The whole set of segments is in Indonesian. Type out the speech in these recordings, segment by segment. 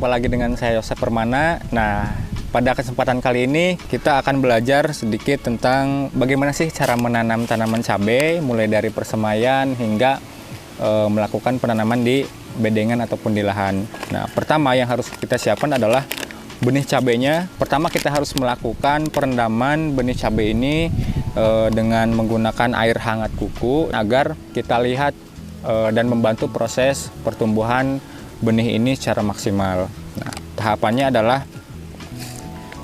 Jumpa lagi dengan saya Yosef Permana. Nah, pada kesempatan kali ini kita akan belajar sedikit tentang bagaimana sih cara menanam tanaman cabai, mulai dari persemaian hingga melakukan penanaman di bedengan ataupun di lahan. Nah, pertama yang harus kita siapkan adalah benih cabainya. Pertama kita harus melakukan perendaman benih cabai ini dengan menggunakan air hangat kuku agar kita lihat dan membantu proses pertumbuhan benih ini secara maksimal. Nah, tahapannya adalah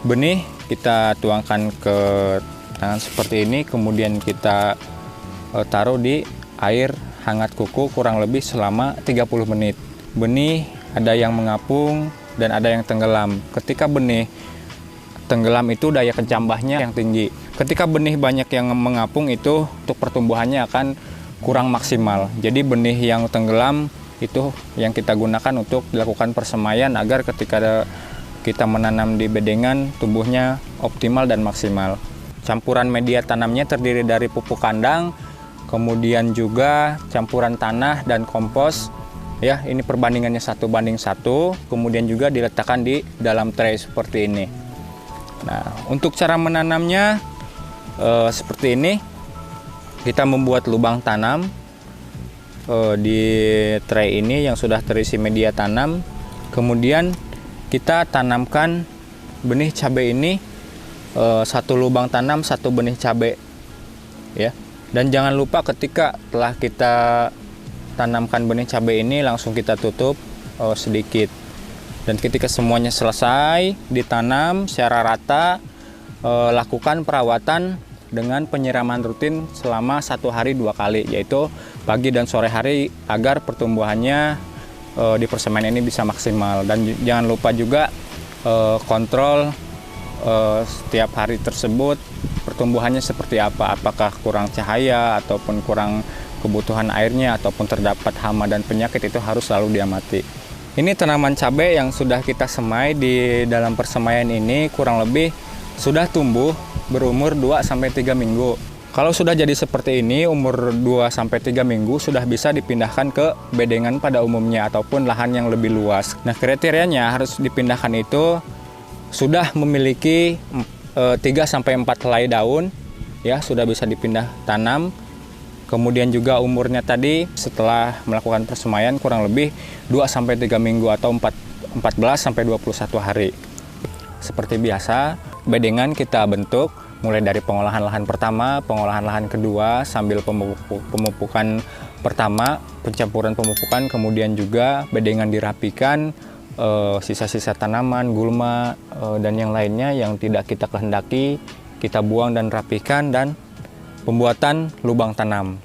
benih kita tuangkan ke tangan seperti ini, kemudian kita taruh di air hangat kuku kurang lebih selama 30 menit. Benih ada yang mengapung dan ada yang tenggelam. Ketika benih tenggelam itu daya kecambahnya yang tinggi. Ketika benih banyak yang mengapung itu untuk pertumbuhannya akan kurang maksimal. Jadi benih yang tenggelam itu yang kita gunakan untuk dilakukan persemaian agar ketika kita menanam di bedengan tumbuhnya optimal dan maksimal. Campuran media tanamnya terdiri dari pupuk kandang, kemudian juga campuran tanah dan kompos. Ya, ini perbandingannya 1:1, kemudian juga diletakkan di dalam tray seperti ini. Nah, untuk cara menanamnya seperti ini. Kita membuat lubang tanam di tray ini yang sudah terisi media tanam. Kemudian kita tanamkan benih cabai ini, satu lubang tanam satu benih cabai, ya. Dan jangan lupa ketika telah kita tanamkan benih cabai ini langsung kita tutup sedikit. Dan ketika semuanya selesai ditanam secara rata, lakukan perawatan dengan penyiraman rutin selama 1 hari 2 kali, yaitu pagi dan sore hari agar pertumbuhannya di persemaian ini bisa maksimal. Dan jangan lupa juga kontrol setiap hari tersebut pertumbuhannya seperti apa, apakah kurang cahaya ataupun kurang kebutuhan airnya ataupun terdapat hama dan penyakit, itu harus selalu diamati. Ini tanaman cabai yang sudah kita semai di dalam persemaian ini kurang lebih sudah tumbuh berumur 2-3 minggu. Kalau sudah jadi seperti ini, umur 2-3 minggu sudah bisa dipindahkan ke bedengan pada umumnya ataupun lahan yang lebih luas. Nah, kriterianya harus dipindahkan itu sudah memiliki 3-4 helai daun, ya, sudah bisa dipindah tanam. Kemudian juga umurnya tadi setelah melakukan persemaian kurang lebih 2-3 minggu atau 14-21 hari. Seperti biasa, bedengan kita bentuk mulai dari pengolahan lahan pertama, pengolahan lahan kedua, sambil pemupukan pertama, pencampuran pemupukan, kemudian juga bedengan dirapikan, sisa-sisa tanaman, gulma, dan yang lainnya yang tidak kita kehendaki, kita buang dan rapikan, dan pembuatan lubang tanam.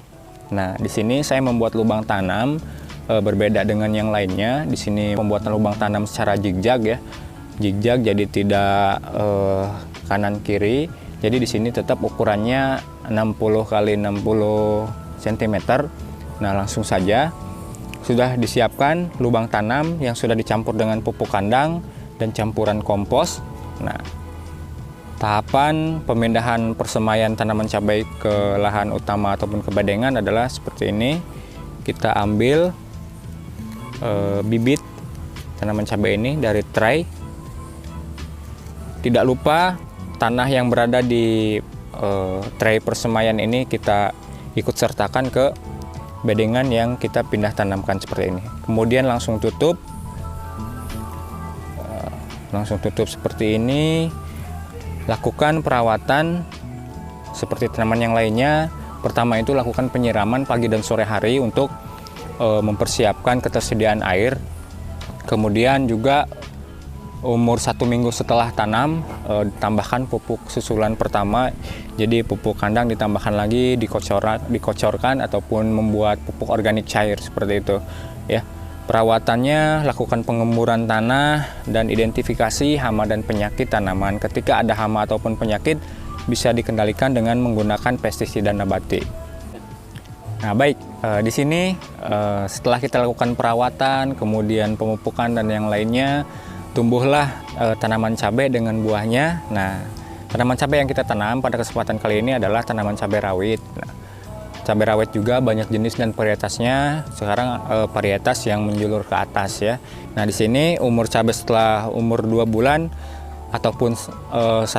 Nah, di sini saya membuat lubang tanam berbeda dengan yang lainnya. Di sini pembuatan lubang tanam secara zigzag, ya. Zigzag, jadi tidak kanan kiri. Jadi di sini tetap ukurannya 60 x 60 cm. Nah, langsung saja sudah disiapkan lubang tanam yang sudah dicampur dengan pupuk kandang dan campuran kompos. Nah, tahapan pemindahan persemaian tanaman cabai ke lahan utama ataupun ke bedengan adalah seperti ini. Kita ambil bibit tanaman cabai ini dari tray. Tidak lupa tanah yang berada di tray persemaian ini kita ikut sertakan ke bedengan yang kita pindah tanamkan seperti ini. Kemudian langsung tutup seperti ini. Lakukan perawatan seperti tanaman yang lainnya. Pertama itu lakukan penyiraman pagi dan sore hari untuk mempersiapkan ketersediaan air. Kemudian juga umur 1 minggu setelah tanam ditambahkan pupuk susulan pertama. Jadi pupuk kandang ditambahkan lagi, dikocorkan ataupun membuat pupuk organik cair seperti itu, ya. Perawatannya lakukan pengemburan tanah dan identifikasi hama dan penyakit tanaman. Ketika ada hama ataupun penyakit bisa dikendalikan dengan menggunakan pestisida nabati. Nah, baik, di sini setelah kita lakukan perawatan, kemudian pemupukan dan yang lainnya, tumbuhlah tanaman cabai dengan buahnya. Nah, tanaman cabai yang kita tanam pada kesempatan kali ini adalah tanaman cabai rawit. Nah, cabai rawit juga banyak jenis dan varietasnya. Sekarang varietas yang menjulur ke atas ya. Nah, di sini umur cabai setelah umur 2 bulan ataupun 1,5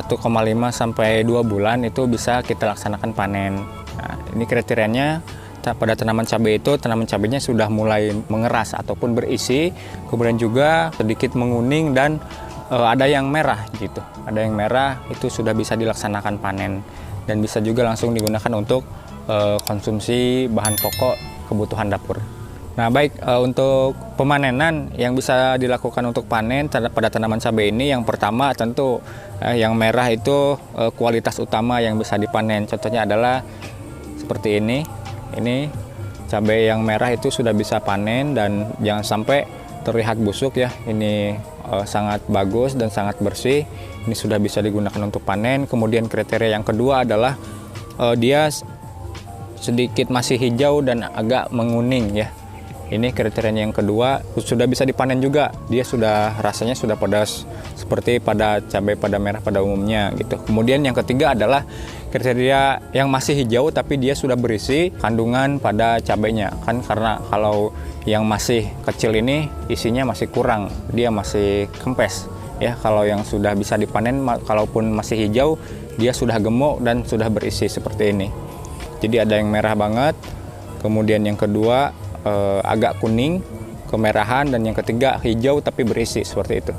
sampai 2 bulan itu bisa kita laksanakan panen. Nah, ini kriterianya pada tanaman cabai itu, tanaman cabainya sudah mulai mengeras ataupun berisi, kemudian juga sedikit menguning dan ada yang merah gitu. Ada yang merah itu sudah bisa dilaksanakan panen dan bisa juga langsung digunakan untuk konsumsi bahan pokok kebutuhan dapur. Nah, baik, untuk pemanenan yang bisa dilakukan untuk panen pada tanaman cabai ini, yang pertama tentu yang merah itu kualitas utama yang bisa dipanen. Contohnya adalah seperti ini. Ini cabai yang merah itu sudah bisa panen dan jangan sampai terlihat busuk ya. Ini sangat bagus dan sangat bersih. Ini sudah bisa digunakan untuk panen. Kemudian kriteria yang kedua adalah dia sedikit masih hijau dan agak menguning ya. Ini kriterianya yang kedua, sudah bisa dipanen juga. Dia sudah rasanya sudah pedas seperti pada cabai pada merah pada umumnya gitu. Kemudian yang ketiga adalah kriteria yang masih hijau tapi dia sudah berisi kandungan pada cabainya. Kan karena kalau yang masih kecil ini isinya masih kurang, dia masih kempes ya. Kalau yang sudah bisa dipanen kalaupun masih hijau, dia sudah gemuk dan sudah berisi seperti ini. Jadi ada yang merah banget, kemudian yang kedua agak kuning, kemerahan, dan yang ketiga hijau tapi berisi seperti itu.